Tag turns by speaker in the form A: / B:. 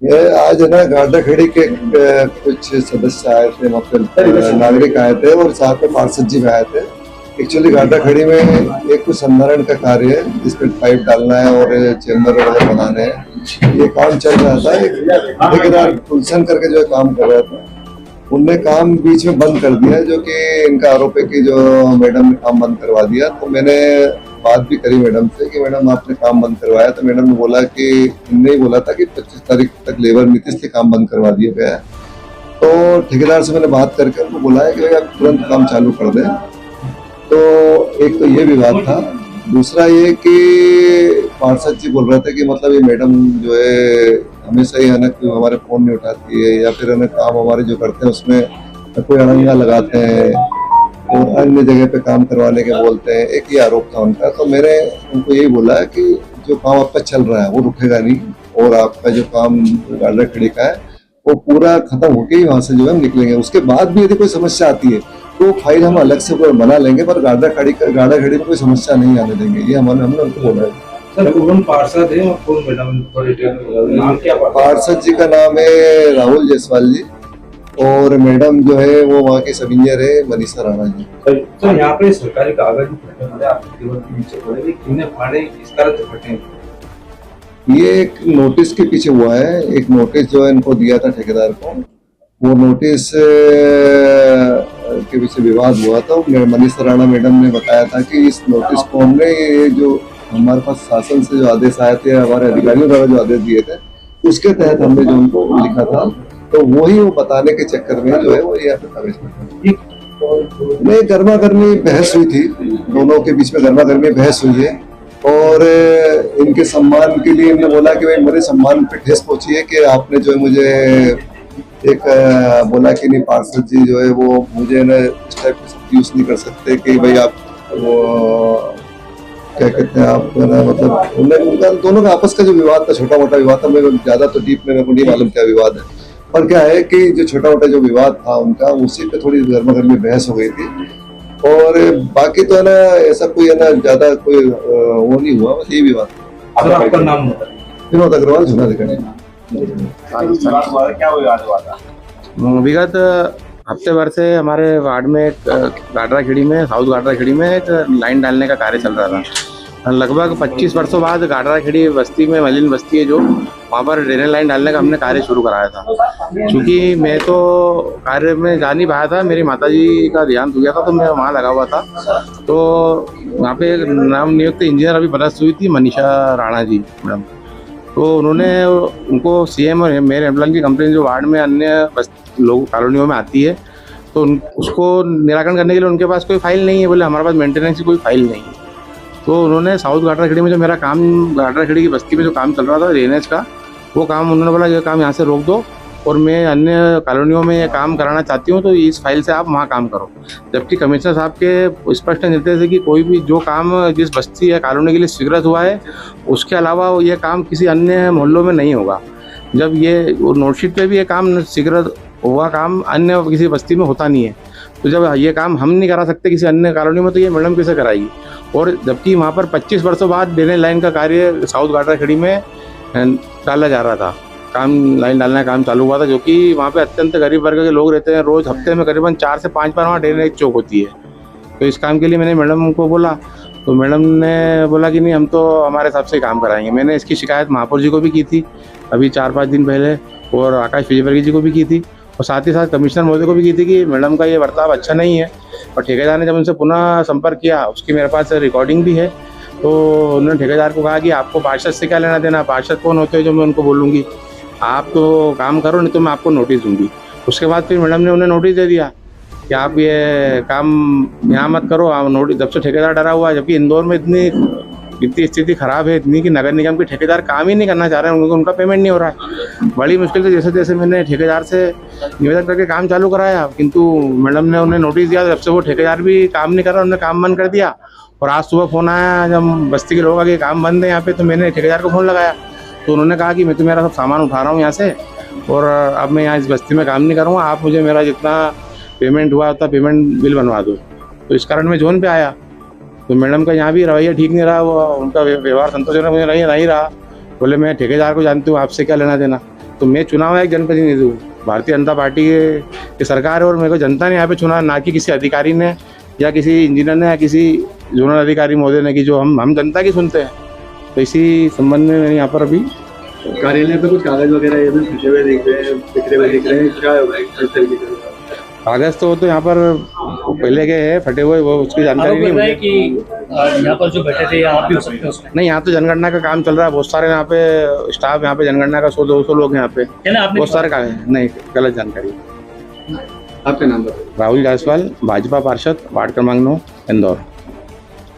A: ये आज है ना गार्डा खेड़ी के कुछ सदस्य आए थे, मतलब नागरिक आए थे और साथ में पार्षद जी भी आए थे। एक्चुअली गार्डा खेड़ी में एक कुछ संधारण का कार्य है जिसमें पाइप डालना है और चेम्बर वगैरह बनाने हैं। ये काम चल रहा था। एक ठेकेदार गुलशन करके जो है काम कर रहा था, उनने काम बीच में बंद कर दिया, जो कि इनका आरोप है कि जो मैडम ने काम बंद करवा दिया। तो मैंने बात भी करी मैडम से कि मैडम आपने काम बंद करवाया, तो मैडम ने बोला कि इनने ही बोला था कि 25 तारीख तक लेबर नहीं थी इसलिए काम बंद करवा दिया गया है। तो ठेकेदार से मैंने बात करके उनको बोला है कि भाई आप तुरंत काम चालू कर दें। तो एक तो ये विवाद था। दूसरा ये कि पार्षद जी बोल रहे थे कि मतलब ये मैडम जो है हमेशा ही है ना कि हमारे फोन नहीं उठाती है, या फिर है ना काम हमारे जो करते हैं उसमें कोई अड़ंगा लगाते हैं और अन्य जगह पे काम करवाने के बोलते हैं। एक ये आरोप था उनका। तो मैंने उनको यही बोला है कि जो काम आपका चल रहा है वो रुकेगा नहीं, और आपका जो काम गार्डा खड़ी का है वो पूरा खत्म होके ही वहां से जो है हम निकलेंगे। उसके बाद भी यदि कोई समस्या आती है तो फाइल हम अलग से बना लेंगे, पर गार्डा खड़ी में कोई समस्या नहीं आने देंगे। ये हमने उनको बोला है।
B: सर कौन पार्षद है और कौन मैडम, थोड़ी डिटेल नाम क्या?
A: पार्षद जी का नाम है राहुल जायसवाल जी, और मैडम जो है वो वहाँ के सब इंजीनियर है मनीषा राणा जी।
B: सर यहाँ पे सरकारी कागज फटे आपके टेबल के नीचे पड़े, कितने फाड़े, किस तरह से फटे?
A: ये एक नोटिस के पीछे हुआ है। एक नोटिस जो है इनको दिया था ठेकेदार को, वो नोटिस के पीछे विवाद हुआ था। मनीषा राणा मैडम ने बताया था कि इस नोटिस को हमने, ये जो हमारे पास शासन से जो आदेश आए थे, हमारे अधिकारियों द्वारा जो आदेश दिए थे, उसके तहत हमने जो उनको लिखा था, तो वही वो बताने के चक्कर में जो है वो यहाँ पे प्रवेश नहीं, गर्मा गर्मी बहस हुई थी। दोनों के बीच में गर्मा गर्मी बहस हुई है, और इनके सम्मान के लिए इन्होंने बोला कि भाई मेरे सम्मान पे ठेस पहुंची है कि आपने जो है मुझे एक बोला कि नहीं पार्षद जी जो है वो मुझे ना इस टाइप के यूज नहीं कर सकते कि भाई आप वो क्या कहते हैं आप ना, मतलब उनका दोनों का आपस का जो विवाद था, छोटा मोटा विवाद था। मैं ज्यादा तो डीप में मेरे को नहीं मालूम क्या विवाद है, पर क्या है कि जो छोटा मोटा जो विवाद था उनका, उसी पे थोड़ी गर्मा गर्मी बहस हो गई थी। और बाकी तो है ना ऐसा कोई है ना ज्यादा कोई वो नहीं हुआ, बस यही विवाद।
B: सर आपका नाम?
A: विनोद अग्रवाल, झुनाधिकारी।
B: क्या विवाद हुआ था?
C: विगत हफ्ते भर से हमारे वार्ड में एक गाडरा खेड़ी में, साउथ गाडरा खेड़ी में एक लाइन डालने का कार्य चल रहा था। लगभग 25 वर्षों बाद गाडरा खेड़ी बस्ती में, मलिन बस्ती है जो, वहाँ पर ड्रेनेज लाइन डालने का हमने कार्य शुरू कराया था। क्योंकि मैं तो कार्य में जा नहीं पाया था, मेरी माताजी का देहांत हो गया था, तो मैं वहाँ लगा हुआ था। तो वहाँ पे एक नाम नियुक्त इंजीनियर अभी पदस्थ हुई थी, मनीषा राणा जी मैडम। तो उन्होंने उनको सीएम और मेरे एम्प्लॉय की कंप्लेन जो वार्ड में अन्य लोग कॉलोनियों में आती है, तो उसको निराकरण करने के लिए उनके पास कोई फाइल नहीं है। बोले हमारे पास मेंटेनेंस की कोई फाइल नहीं है। तो उन्होंने साउथ गाडरा खेड़ी में जो मेरा काम, गाडरा खेड़ी की बस्ती में जो काम चल रहा था ड्रेनेज का, वो काम उन्होंने बोला ये काम यहाँ से रोक दो और मैं अन्य कॉलोनियों में ये काम कराना चाहती हूँ, तो इस फाइल से आप वहाँ काम करो। जबकि कमिश्नर साहब के स्पष्ट निर्देश है कि कोई भी जो काम जिस बस्ती या कॉलोनी के लिए स्वीकृत हुआ है, उसके अलावा ये काम किसी अन्य मोहल्लों में नहीं होगा। जब ये नोटशीट पे भी ये काम स्वीकृत हुआ काम अन्य किसी बस्ती में होता नहीं है, तो जब ये काम हम नहीं करा सकते किसी अन्य कॉलोनी में, तो ये मैडम कैसे कराएगी? और जबकि वहाँ पर 25 वर्षों बाद ड्रेनेज लाइन का कार्य साउथ गाडरा खेड़ी में डाला जा रहा था, काम लाइन डालने का काम चालू हुआ था, जो कि वहाँ पे अत्यंत गरीब वर्ग के लोग रहते हैं। रोज़ हफ्ते में करीबन 4 से 5 बार वहाँ ड्रेनेज चौक होती है। तो इस काम के लिए मैंने मैडम को बोला, तो मैडम ने बोला कि नहीं, हम तो हमारे हिसाब से काम कराएंगे। मैंने इसकी शिकायत महापौर जी को भी की थी अभी 4-5 दिन पहले, और आकाश विजयवर्गीय जी को भी की थी, और साथ ही साथ कमिश्नर महोदय को भी की थी कि मैडम का ये बर्ताव अच्छा नहीं है। और ठेकेदार ने जब उनसे पुनः संपर्क किया, उसकी मेरे पास रिकॉर्डिंग भी है, तो उन्होंने ठेकेदार को कहा कि आपको पार्षद से क्या लेना देना, पार्षद कौन होते हैं जो मैं उनको बोलूँगी, आप तो काम करो, नहीं तो मैं आपको नोटिस दूंगी। उसके बाद फिर मैडम ने उन्हें नोटिस दे दिया कि आप ये काम यहाँ मत करो। आप नोटिस, जब से ठेकेदार डरा हुआ है, जबकि इंदौर में इतनी स्थिति खराब है इतनी कि नगर निगम के ठेकेदार काम ही नहीं करना चाह रहे हैं, उनका पेमेंट नहीं हो रहा है। बड़ी मुश्किल से जैसे जैसे मैंने ठेकेदार से निवेदन करके काम चालू कराया, किंतु मैडम ने उन्हें नोटिस दिया, जब से वो ठेकेदार भी काम नहीं कर रहा, उन्होंने काम बंद कर दिया। और आज सुबह फ़ोन आया जब बस्ती के लोगों का कि काम बंद है यहाँ पे, तो मैंने ठेकेदार को फ़ोन लगाया, तो उन्होंने कहा कि मैं तो मेरा सब सामान उठा रहा हूँ यहाँ से, और अब मैं यहाँ इस बस्ती में काम नहीं करूँगा, आप मुझे मेरा जितना पेमेंट हुआ उतना पेमेंट बिल बनवा दो। तो इस कारण मैं जोन पे आया। तो मैडम का यहाँ भी रवैया ठीक नहीं रहा, वो उनका व्यवहार संतोषजनक मुझे नहीं रहा। बोले मैं ठेकेदार को जानती हूँ, आपसे क्या लेना देना। तो मैं चुना हुआ एक जनप्रतिनिधि हूँ, भारतीय जनता पार्टी की सरकार है और मेरे को जनता ने यहाँ पे चुना, ना कि किसी अधिकारी ने या किसी इंजीनियर ने या किसी जोनल अधिकारी महोदय ने, कि जो हम जनता की सुनते हैं। तो इसी संबंध में मैंने यहाँ पर अभी
D: कार्यालय पे कुछ कागज वगैरह ये भी फटे हुए दिख रहे हैं, बिखरे हुए दिख रहे हैं, क्या इस तरीके से
C: कागज तो यहाँ पर पहले के हैं फटे हुए, वो उसकी जानकारी नहीं मुझे।
D: कि यहाँ पर जो बैठे थे आप भी हो सकते हो उसमें।
C: नहीं, यहाँ तो जनगणना का काम चल रहा है, बहुत सारे यहाँ पे स्टाफ, यहाँ पे जनगणना का 100-200 लोग हैं यहाँ पे,
D: है ना, आपने
C: बहुत सारे काम है। नहीं, गलत जानकारी।
D: आपका नाम बताइए।
C: राहुल जायसवाल, भाजपा पार्षद, वार्ड क्रमांक 9, इंदौर।